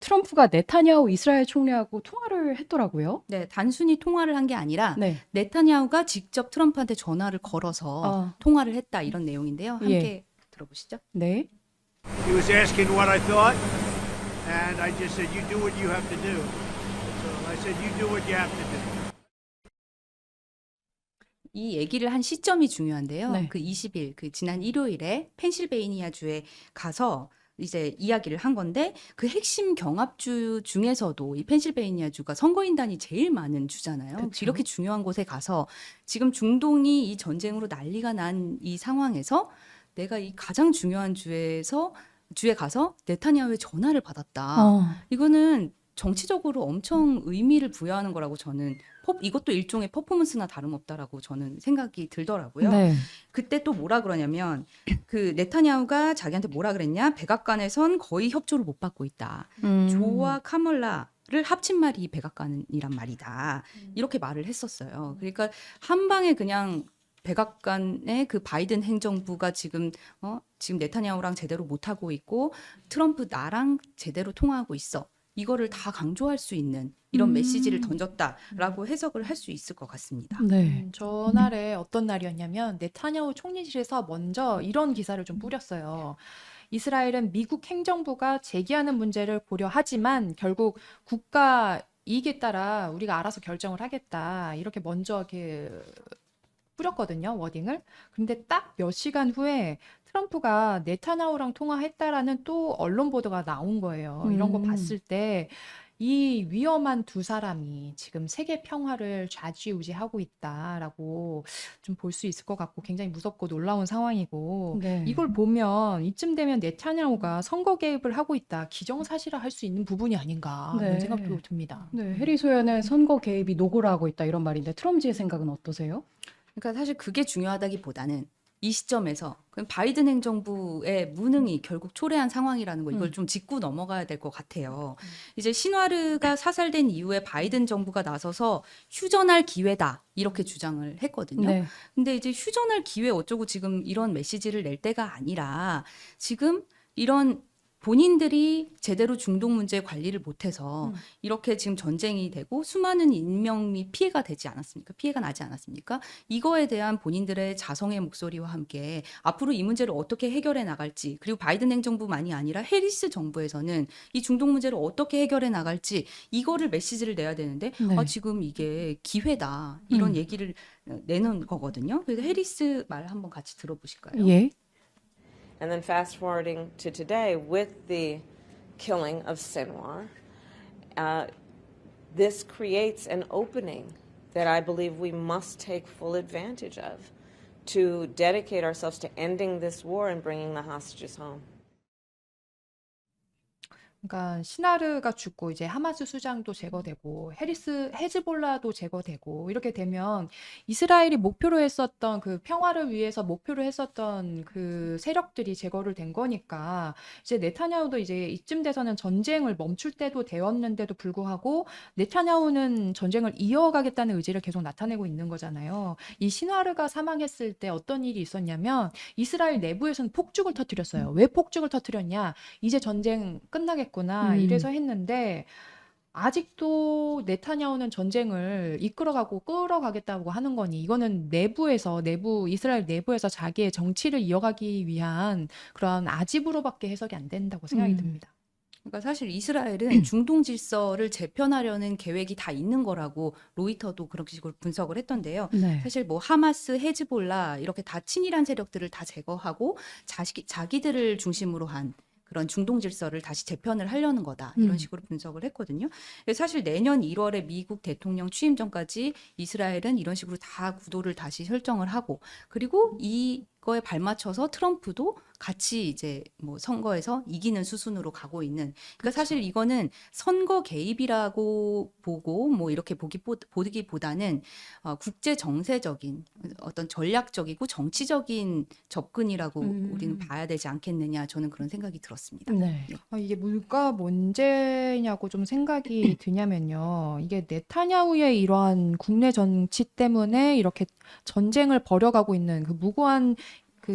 트럼프가 네타냐후 이스라엘 총리하고 통화를 했더라고요. 네, 단순히 통화를 한 게 아니라 네. 네타냐후가 직접 트럼프한테 전화를 걸어서 아, 통화를 했다 이런 내용인데요. 예. 함께 들어보시죠. 네. He was asking what I thought, and I just said, "You do what you have to do." So I said, "You do what you have to do." 이 얘기를 한 시점이 중요한데요. 네. 그 20일, 그 지난 일요일에 펜실베이니아 주에 가서 이제 이야기를 한 건데 그 핵심 경합주 중에서도 이 펜실베이니아 주가 선거인단이 제일 많은 주잖아요. 그쵸. 이렇게 중요한 곳에 가서 지금 중동이 이 전쟁으로 난리가 난 이 상황에서 내가 이 가장 중요한 주에 가서 네타냐후의 전화를 받았다. 어, 이거는 정치적으로 엄청 의미를 부여하는 거라고 저는 이것도 일종의 퍼포먼스나 다름없다라고 저는 생각이 들더라고요. 네. 그때 또 뭐라 그러냐면 그 네타냐후가 자기한테 뭐라 그랬냐? 백악관에선 거의 협조를 못 받고 있다. 조와 카멀라를 합친 말이 백악관이란 말이다. 이렇게 말을 했었어요. 그러니까 한 방에 그냥 백악관의 그 바이든 행정부가 지금 네타냐후랑 제대로 못 하고 있고 트럼프 나랑 제대로 통화하고 있어. 이거를 다 강조할 수 있는 이런 메시지를 던졌다라고 해석을 할 수 있을 것 같습니다. 네. 전날에 어떤 날이었냐면 네타냐후 총리실에서 먼저 이런 기사를 좀 뿌렸어요. 이스라엘은 미국 행정부가 제기하는 문제를 고려하지만 결국 국가 이익에 따라 우리가 알아서 결정을 하겠다. 이렇게 먼저 이렇게 뿌렸거든요, 워딩을. 근데 딱 몇 시간 후에 트럼프가 네타냐후랑 통화했다라는 또 언론 보도가 나온 거예요. 이런 거 음. 봤을 때 이 위험한 두 사람이 지금 세계 평화를 좌지우지하고 있다라고 좀 볼 수 있을 것 같고 굉장히 무섭고 놀라운 상황이고 네. 이걸 보면 이쯤 되면 네타냐후가 선거 개입을 하고 있다, 기정사실화할 수 있는 부분이 아닌가 이런 네. 생각도 듭니다. 네. 해리 소연의 선거 개입이 노골화하고 있다 이런 말인데 트럼지의 생각은 어떠세요? 그러니까 사실 그게 중요하다기보다는 이 시점에서 그럼 바이든 행정부의 무능이 결국 초래한 상황이라는 거 이걸 좀 짚고 넘어가야 될 것 같아요. 이제 신와르가 사살된 이후에 바이든 정부가 나서서 휴전할 기회다 이렇게 주장을 했거든요. 네. 근데 이제 휴전할 기회 어쩌고 지금 이런 메시지를 낼 때가 아니라 지금 이런 본인들이 제대로 중동 문제 관리를 못해서 이렇게 지금 전쟁이 되고 수많은 인명이 피해가 되지 않았습니까? 피해가 나지 않았습니까? 이거에 대한 본인들의 자성의 목소리와 함께 앞으로 이 문제를 어떻게 해결해 나갈지 그리고 바이든 행정부만이 아니라 해리스 정부에서는 이 중동 문제를 어떻게 해결해 나갈지 이거를 메시지를 내야 되는데 네. 지금 이게 기회다 이런 얘기를 내는 거거든요. 그래서 해리스 말 한번 같이 들어보실까요? 예. And then fast forwarding to today with the killing of Sinwar, this creates an opening that I believe we must take full advantage of to dedicate ourselves to ending this war and bringing the hostages home. 그러니까 시나르가 죽고 이제 하마스 수장도 제거되고 헤즈볼라도 제거되고 이렇게 되면 이스라엘이 목표로 했었던 그 평화를 위해서 목표로 했었던 그 세력들이 제거를 된 거니까 이제 네타냐후도 이제 이쯤 돼서는 전쟁을 멈출 때도 되었는데도 불구하고 네타냐후는 전쟁을 이어가겠다는 의지를 계속 나타내고 있는 거잖아요. 이 시나르가 사망했을 때 어떤 일이 있었냐면 이스라엘 내부에서는 폭죽을 터뜨렸어요. 왜 폭죽을 터뜨렸냐? 이제 전쟁 끝나겠구나 이래서 했는데 아직도 네타냐후는 전쟁을 이끌어가고 끌어가겠다고 하는 거니 이거는 이스라엘 내부에서 자기의 정치를 이어가기 위한 그런 아집으로밖에 해석이 안 된다고 생각이 듭니다. 그러니까 사실 이스라엘은 중동 질서를 재편하려는 계획이 다 있는 거라고 로이터도 그런 식으로 분석을 했던데요. 네. 사실 뭐 하마스, 헤즈볼라 이렇게 다 친일한 세력들을 다 제거하고 자기들을 중심으로 한 그런 중동 질서를 다시 재편을 하려는 거다. 이런 식으로 분석을 했거든요. 그래서 사실 내년 1월에 미국 대통령 취임 전까지 이스라엘은 이런 식으로 다 구도를 다시 설정을 하고 그리고 이거에 발맞춰서 트럼프도 같이 이제 뭐 선거에서 이기는 수순으로 가고 있는. 그러니까 사실 이거는 선거 개입이라고 보고 뭐 이렇게 보기보다는 국제 정세적인 어떤 전략적이고 정치적인 접근이라고 우리는 봐야 되지 않겠느냐 저는 그런 생각이 들었습니다. 네. 이게 뭐가 문제냐고 좀 생각이 드냐면요. 이게 네타냐후의 이러한 국내 정치 때문에 이렇게 전쟁을 벌여가고 있는 그 무고한 그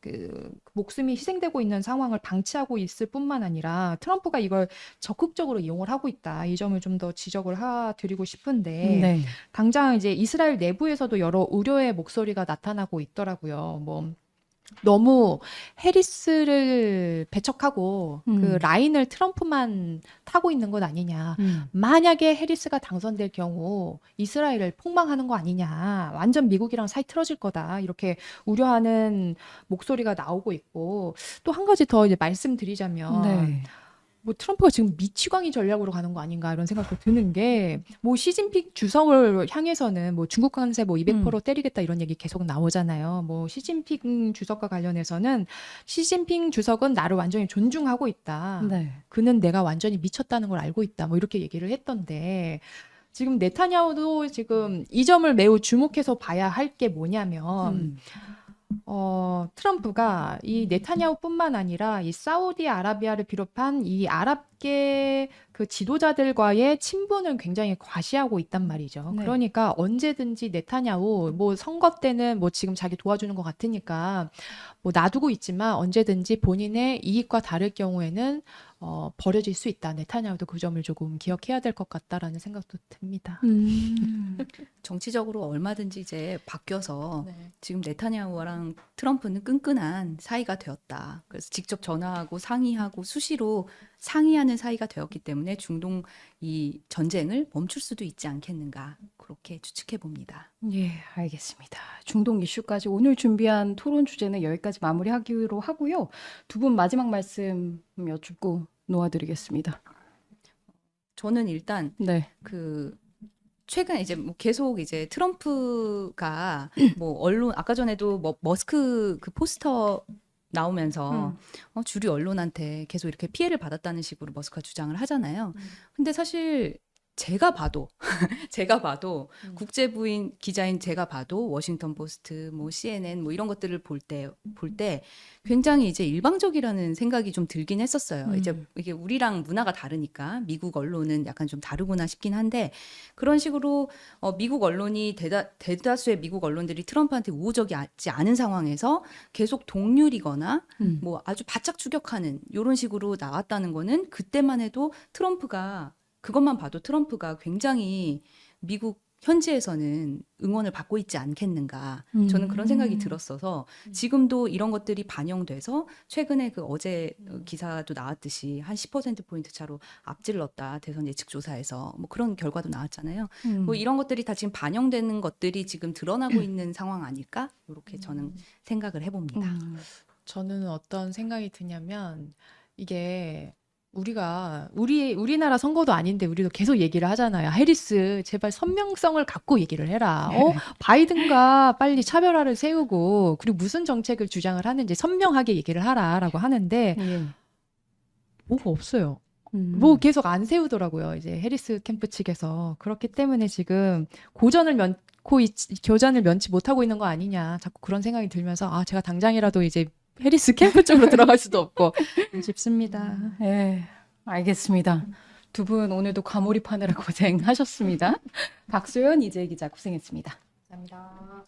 그 목숨이 희생되고 있는 상황을 방치하고 있을 뿐만 아니라 트럼프가 이걸 적극적으로 이용을 하고 있다. 이 점을 좀 더 지적을 드리고 싶은데 네. 당장 이제 이스라엘 내부에서도 여러 우려의 목소리가 나타나고 있더라고요. 뭐 너무 해리스를 배척하고 그 라인을 트럼프만 타고 있는 것 아니냐. 만약에 해리스가 당선될 경우 이스라엘을 폭망하는 거 아니냐. 완전 미국이랑 사이 틀어질 거다. 이렇게 우려하는 목소리가 나오고 있고 또 한 가지 더 이제 말씀드리자면 네. 뭐 트럼프가 지금 미치광이 전략으로 가는 거 아닌가 이런 생각도 드는 게 뭐 시진핑 주석을 향해서는 뭐 중국 관세 뭐 200% 때리겠다 이런 얘기 계속 나오잖아요. 뭐 시진핑 주석과 관련해서는 시진핑 주석은 나를 완전히 존중하고 있다. 네. 그는 내가 완전히 미쳤다는 걸 알고 있다. 뭐 이렇게 얘기를 했던데 지금 네타냐후도 지금 이 점을 매우 주목해서 봐야 할 게 뭐냐면 트럼프가 이 네타냐후뿐만 아니라 이 사우디아라비아를 비롯한 이 아랍계 그 지도자들과의 친분을 굉장히 과시하고 있단 말이죠. 네. 그러니까 언제든지 네타냐후 뭐 선거 때는 뭐 지금 자기 도와주는 것 같으니까 뭐 놔두고 있지만 언제든지 본인의 이익과 다를 경우에는 버려질 수 있다. 네타냐후도 그 점을 조금 기억해야 될 것 같다라는 생각도 듭니다. 정치적으로 얼마든지 이제 바뀌어서 네. 지금 네타냐후랑 트럼프는 끈끈한 사이가 되었다. 그래서 직접 전화하고 상의하고 수시로 상의하는 사이가 되었기 때문에 중동 이 전쟁을 멈출 수도 있지 않겠는가 그렇게 추측해 봅니다. 예, 알겠습니다. 중동 이슈까지 오늘 준비한 토론 주제는 여기까지 마무리하기로 하고요. 두 분 마지막 말씀 여쭙고 놓아드리겠습니다. 저는 일단 네. 그 최근 이제 뭐 계속 이제 트럼프가 뭐 언론 아까 전에도 뭐 머스크 그 포스터 나오면서 주류 언론한테 계속 이렇게 피해를 받았다는 식으로 머스크가 주장을 하잖아요. 근데 사실 제가 봐도 국제부인 기자인 제가 봐도 워싱턴 포스트, 뭐 CNN 뭐 이런 것들을 볼 때 굉장히 이제 일방적이라는 생각이 좀 들긴 했었어요. 이제 이게 우리랑 문화가 다르니까 미국 언론은 약간 좀 다르구나 싶긴 한데 그런 식으로 미국 언론이 대다수의 미국 언론들이 트럼프한테 우호적이지 않은 상황에서 계속 동률이거나 뭐 아주 바짝 추격하는 이런 식으로 나왔다는 거는 그때만 해도 그것만 봐도 트럼프가 굉장히 미국 현지에서는 응원을 받고 있지 않겠는가. 저는 그런 생각이 들었어서 지금도 이런 것들이 반영돼서 최근에 그 어제 기사도 나왔듯이 한 10%포인트 차로 앞질렀다. 대선 예측 조사에서 뭐 그런 결과도 나왔잖아요. 뭐 이런 것들이 다 지금 반영되는 것들이 지금 드러나고 있는 상황 아닐까? 이렇게 저는 생각을 해봅니다. 저는 어떤 생각이 드냐면 이게 우리나라 선거도 아닌데 우리도 계속 얘기를 하잖아요. 해리스 제발 선명성을 갖고 얘기를 해라. 바이든과 빨리 차별화를 세우고 그리고 무슨 정책을 주장을 하는지 선명하게 얘기를 하라라고 하는데 예. 뭐가 없어요. 뭐 계속 안 세우더라고요. 이제 해리스 캠프 측에서. 그렇기 때문에 지금 교전을 면치 못하고 있는 거 아니냐. 자꾸 그런 생각이 들면서 제가 당장이라도 이제 해리스 캠프 쪽으로 들어갈 수도 없고 싶습니다. 예, 알겠습니다. 두 분 오늘도 과몰입하느라 고생하셨습니다. 박소연 이재 기자 고생했습니다. 감사합니다.